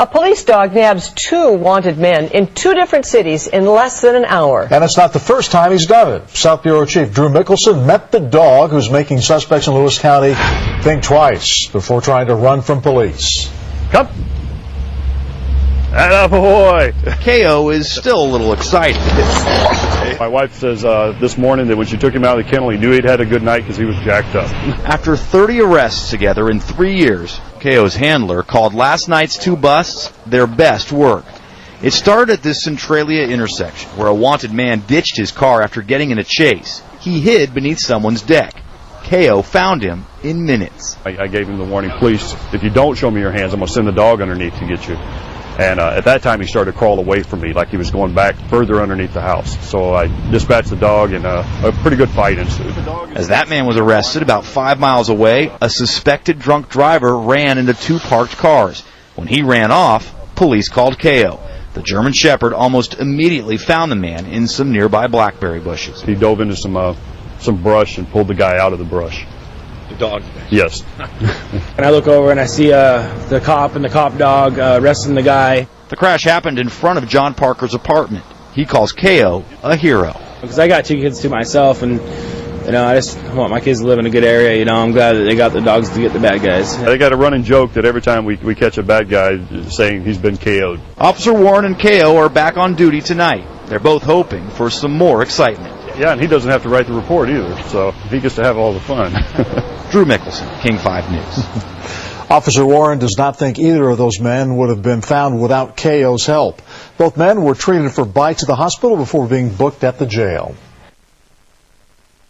A police dog nabs 2 wanted men in 2 different cities in less than an hour. And it's not the first time he's done it. South Bureau Chief Drew Mickelson met the dog who's making suspects in Lewis County think twice before trying to run from police. Come. Attaboy. Kayo is still a little excited. My wife says this morning that when she took him out of the kennel, he knew he'd had a good night because he was jacked up. After 30 arrests together in 3 years, Kayo's handler called last night's 2 busts their best work. It started at this Centralia intersection where a wanted man ditched his car after getting in a chase. He hid beneath someone's deck. Kayo found him in minutes. I gave him the warning, please, if you don't show me your hands, I'm going to send the dog underneath to get you. And at that time, he started to crawl away from me like he was going back further underneath the house. So I dispatched the dog, and a pretty good fight ensued. As that man was arrested about 5 miles away, a suspected drunk driver ran into 2 parked cars. When he ran off, police called Kayo. The German Shepherd almost immediately found the man in some nearby blackberry bushes. He dove into some brush and pulled the guy out of the brush. The dog? Yes. And I look over and I see the cop and the cop dog arresting the guy. The crash happened in front of John Parker's apartment. He calls Kayo a hero. Because I got 2 kids to myself, and I just want my kids to live in a good area. I'm glad that they got the dogs to get the bad guys. They got a running joke that every time we catch a bad guy saying he's been KO'd. Officer Warren and Kayo are back on duty tonight. They're both hoping for some more excitement. Yeah, and he doesn't have to write the report either, so he gets to have all the fun. Drew Mickelson, King 5 News. Officer Warren does not think either of those men would have been found without Kayo's help. Both men were treated for bites at the hospital before being booked at the jail.